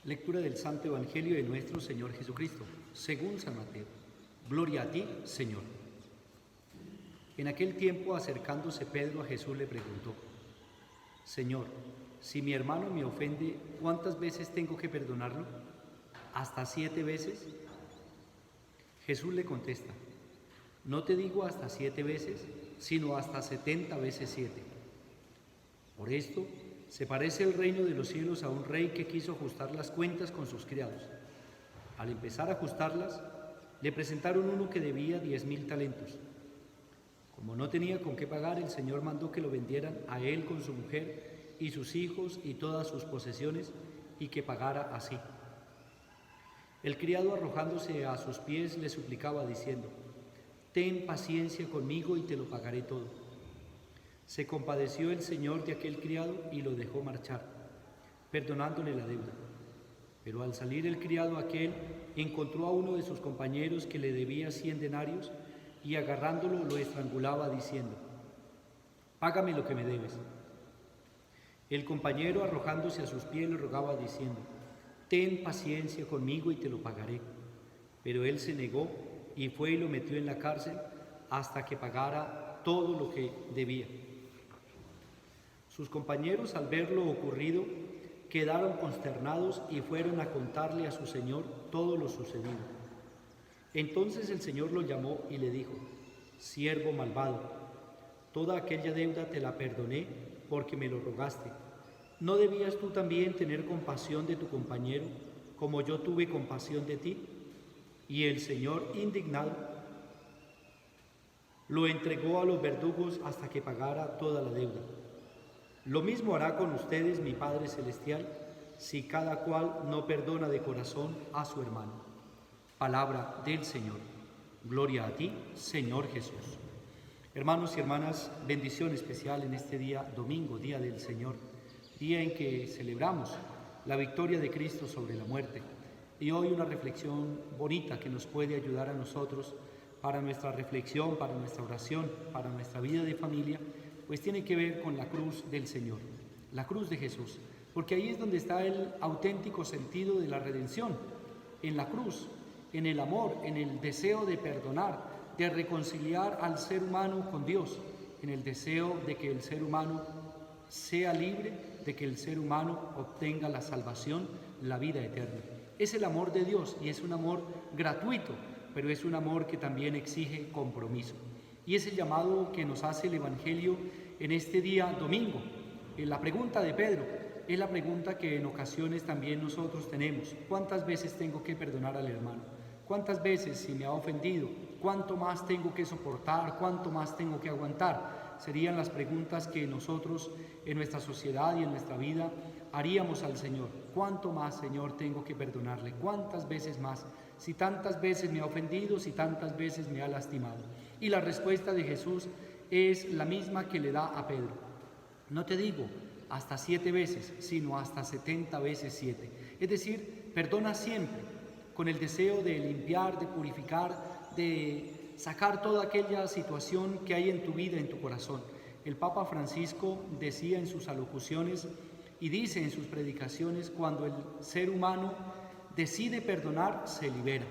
Lectura del Santo Evangelio de nuestro Señor Jesucristo, según San Mateo. Gloria a ti, Señor. En aquel tiempo, acercándose Pedro a Jesús, le preguntó: Señor, si mi hermano me ofende, ¿cuántas veces tengo que perdonarlo? ¿Hasta 7 veces? Jesús le contesta: No te digo hasta 7 veces, sino hasta 70 veces 7. Por esto, se parece el reino de los cielos a un rey que quiso ajustar las cuentas con sus criados. Al empezar a ajustarlas, le presentaron uno que debía 10.000 talentos. Como no tenía con qué pagar, el Señor mandó que lo vendieran a él con su mujer y sus hijos y todas sus posesiones, y que pagara así. El criado, arrojándose a sus pies, le suplicaba diciendo: Ten paciencia conmigo y te lo pagaré todo. Se compadeció el Señor de aquel criado y lo dejó marchar, perdonándole la deuda. Pero al salir el criado aquel, encontró a uno de sus compañeros que le debía 100 denarios, y agarrándolo lo estrangulaba diciendo: Págame lo que me debes. El compañero, arrojándose a sus pies, le rogaba diciendo: Ten paciencia conmigo y te lo pagaré. Pero él se negó y fue y lo metió en la cárcel hasta que pagara todo lo que debía. Sus compañeros, al ver lo ocurrido, quedaron consternados y fueron a contarle a su señor todo lo sucedido. Entonces el Señor lo llamó y le dijo: Siervo malvado, toda aquella deuda te la perdoné porque me lo rogaste. ¿No debías tú también tener compasión de tu compañero, como yo tuve compasión de ti? Y el Señor, indignado, lo entregó a los verdugos hasta que pagara toda la deuda. Lo mismo hará con ustedes mi Padre Celestial, si cada cual no perdona de corazón a su hermano. Palabra del Señor. Gloria a ti, Señor Jesús. Hermanos y hermanas, bendición especial en este día domingo, Día del Señor, día en que celebramos la victoria de Cristo sobre la muerte. Y hoy una reflexión bonita que nos puede ayudar a nosotros para nuestra reflexión, para nuestra oración, para nuestra vida de familia, pues tiene que ver con la cruz del Señor, la cruz de Jesús, porque ahí es donde está el auténtico sentido de la redención, en la cruz, en el amor, en el deseo de perdonar, de reconciliar al ser humano con Dios, en el deseo de que el ser humano sea libre, de que el ser humano obtenga la salvación, la vida eterna. Es el amor de Dios y es un amor gratuito, pero es un amor que también exige compromiso. Y es el llamado que nos hace el Evangelio en este día domingo. La pregunta de Pedro es la pregunta que en ocasiones también nosotros tenemos. ¿Cuántas veces tengo que perdonar al hermano? ¿Cuántas veces, si me ha ofendido, cuánto más tengo que soportar? ¿Cuánto más tengo que aguantar? Serían las preguntas que nosotros en nuestra sociedad y en nuestra vida haríamos al Señor. ¿Cuánto más, Señor, tengo que perdonarle? ¿Cuántas veces más? Si tantas veces me ha ofendido, si tantas veces me ha lastimado. Y la respuesta de Jesús es la misma que le da a Pedro. No te digo hasta 7 veces, sino hasta 70 veces 7. Es decir, perdona siempre, con el deseo de limpiar, de purificar, de sacar toda aquella situación que hay en tu vida, en tu corazón. El Papa Francisco decía en sus alocuciones y dice en sus predicaciones: cuando el ser humano decide perdonar, se libera.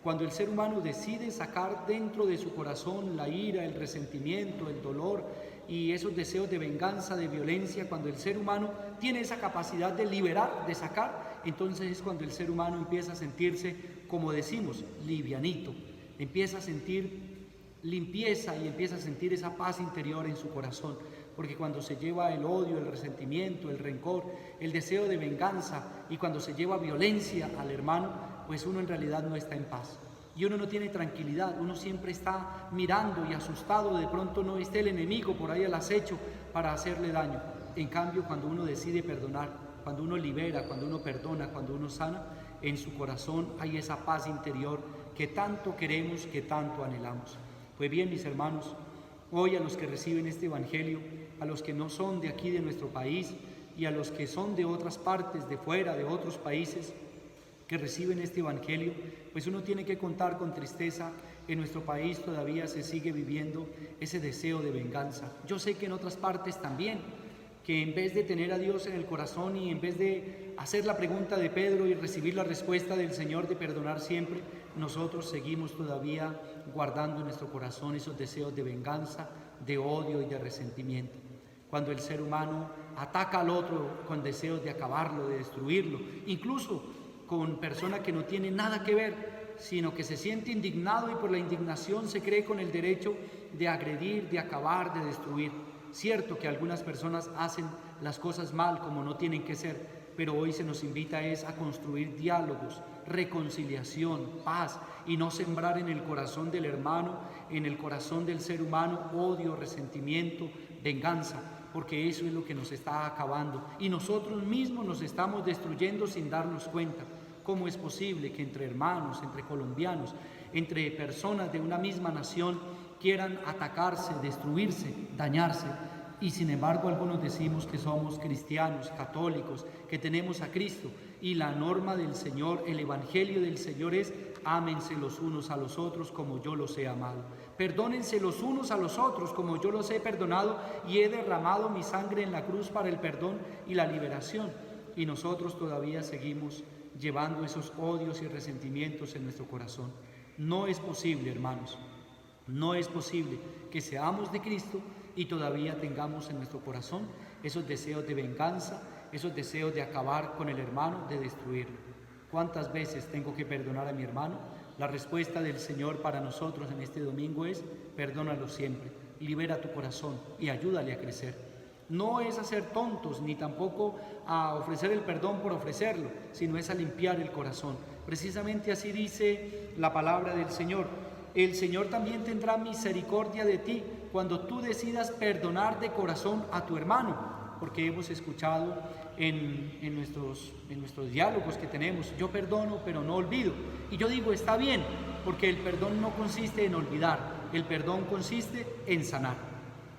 Cuando el ser humano decide sacar dentro de su corazón la ira, el resentimiento, el dolor y esos deseos de venganza, de violencia, cuando el ser humano tiene esa capacidad de liberar, de sacar, entonces es cuando el ser humano empieza a sentirse, como decimos, livianito, empieza a sentir limpieza y empieza a sentir esa paz interior en su corazón. Porque cuando se lleva el odio, el resentimiento, el rencor, el deseo de venganza, y cuando se lleva violencia al hermano, pues uno en realidad no está en paz. Y uno no tiene tranquilidad, uno siempre está mirando y asustado, de pronto no esté el enemigo por ahí al acecho para hacerle daño. En cambio, cuando uno decide perdonar, cuando uno libera, cuando uno perdona, cuando uno sana, en su corazón hay esa paz interior que tanto queremos, que tanto anhelamos. Pues bien, mis hermanos, hoy a los que reciben este Evangelio, a los que no son de aquí de nuestro país y a los que son de otras partes, de fuera, de otros países, que reciben este Evangelio, pues uno tiene que contar con tristeza. En nuestro país todavía se sigue viviendo ese deseo de venganza. Yo sé que en otras partes también, que en vez de tener a Dios en el corazón y en vez de hacer la pregunta de Pedro y recibir la respuesta del Señor de perdonar siempre, nosotros seguimos todavía guardando en nuestro corazón esos deseos de venganza, de odio y de resentimiento. Cuando el ser humano ataca al otro con deseos de acabarlo, de destruirlo, incluso con personas que no tienen nada que ver, sino que se siente indignado y por la indignación se cree con el derecho de agredir, de acabar, de destruir. Cierto que algunas personas hacen las cosas mal como no tienen que ser, pero hoy se nos invita a construir diálogos, reconciliación, paz, y no sembrar en el corazón del hermano, en el corazón del ser humano, odio, resentimiento, venganza, porque eso es lo que nos está acabando y nosotros mismos nos estamos destruyendo sin darnos cuenta. ¿Cómo es posible que entre hermanos, entre colombianos, entre personas de una misma nación quieran atacarse, destruirse, dañarse? Y sin embargo algunos decimos que somos cristianos, católicos, que tenemos a Cristo, y la norma del Señor, el evangelio del Señor es: ámense los unos a los otros como yo los he amado. Perdónense los unos a los otros como yo los he perdonado y he derramado mi sangre en la cruz para el perdón y la liberación. Y nosotros todavía seguimos llevando esos odios y resentimientos en nuestro corazón. No es posible, hermanos, no es posible que seamos de Cristo y todavía tengamos en nuestro corazón esos deseos de venganza, esos deseos de acabar con el hermano, de destruirlo. ¿Cuántas veces tengo que perdonar a mi hermano? La respuesta del Señor para nosotros en este domingo es: perdónalo siempre, libera tu corazón y ayúdale a crecer. No es a ser tontos, ni tampoco a ofrecer el perdón por ofrecerlo, sino es a limpiar el corazón. Precisamente así dice la palabra del Señor: el Señor también tendrá misericordia de ti cuando tú decidas perdonar de corazón a tu hermano. Porque hemos escuchado en nuestros diálogos que tenemos: yo perdono pero no olvido. Y yo digo, está bien, porque el perdón no consiste en olvidar, el perdón consiste en sanar,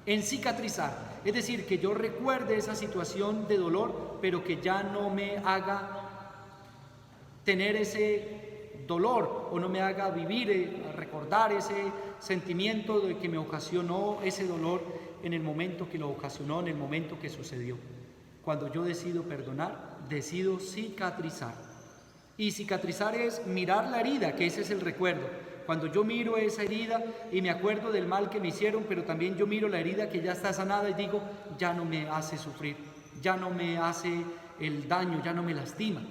en cicatrizar. Es decir, que yo recuerde esa situación de dolor, pero que ya no me haga tener ese dolor o no me haga vivir, recordar ese sentimiento de que me ocasionó ese dolor en el momento que lo ocasionó, en el momento que sucedió. Cuando yo decido perdonar, decido cicatrizar. Y cicatrizar es mirar la herida, que ese es el recuerdo. Cuando yo miro esa herida y me acuerdo del mal que me hicieron, pero también yo miro la herida que ya está sanada y digo, ya no me hace sufrir, ya no me hace el daño, ya no me lastima,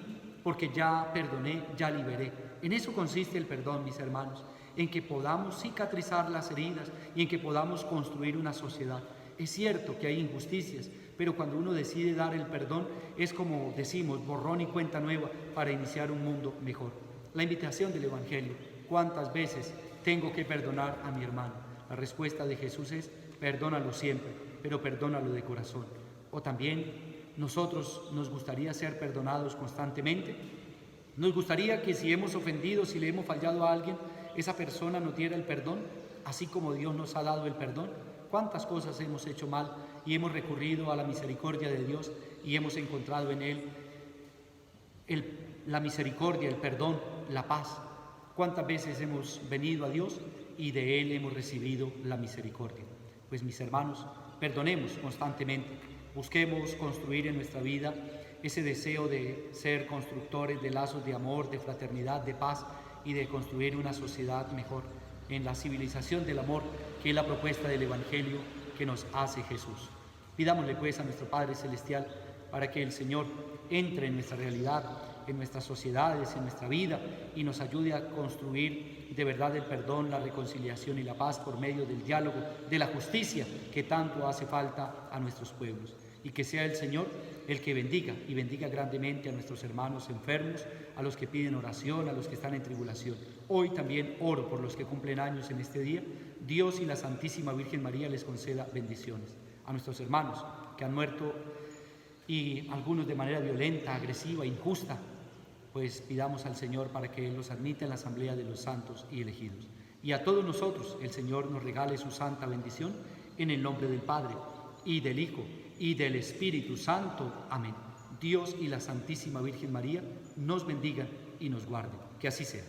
porque ya perdoné, ya liberé. En eso consiste el perdón, mis hermanos, en que podamos cicatrizar las heridas y en que podamos construir una sociedad. Es cierto que hay injusticias, pero cuando uno decide dar el perdón, es como decimos, borrón y cuenta nueva para iniciar un mundo mejor. La invitación del Evangelio: ¿cuántas veces tengo que perdonar a mi hermano? La respuesta de Jesús es: perdónalo siempre, pero perdónalo de corazón. O también nosotros nos gustaría ser perdonados constantemente. Nos gustaría que si hemos ofendido, si le hemos fallado a alguien, esa persona nos diera el perdón, así como Dios nos ha dado el perdón. ¿Cuántas cosas hemos hecho mal y hemos recurrido a la misericordia de Dios y hemos encontrado en Él la misericordia, el perdón, la paz? ¿Cuántas veces hemos venido a Dios y de Él hemos recibido la misericordia? Pues mis hermanos, perdonemos constantemente, busquemos construir en nuestra vida ese deseo de ser constructores de lazos de amor, de fraternidad, de paz y de construir una sociedad mejor en la civilización del amor, que es la propuesta del Evangelio que nos hace Jesús. Pidámosle pues a nuestro Padre Celestial para que el Señor entre en nuestra realidad, en nuestras sociedades, en nuestra vida, y nos ayude a construir de verdad el perdón, la reconciliación y la paz por medio del diálogo, de la justicia que tanto hace falta a nuestros pueblos. Y que sea el Señor el que bendiga, y bendiga grandemente a nuestros hermanos enfermos, a los que piden oración, a los que están en tribulación. Hoy también oro por los que cumplen años en este día. Dios y la Santísima Virgen María les conceda bendiciones. A nuestros hermanos que han muerto, y algunos de manera violenta, agresiva, injusta, pues pidamos al Señor para que Él los admita en la asamblea de los santos y elegidos. Y a todos nosotros el Señor nos regale su santa bendición, en el nombre del Padre, y del Hijo, y del Espíritu Santo. Amén. Dios y la Santísima Virgen María nos bendigan y nos guarden. Que así sea.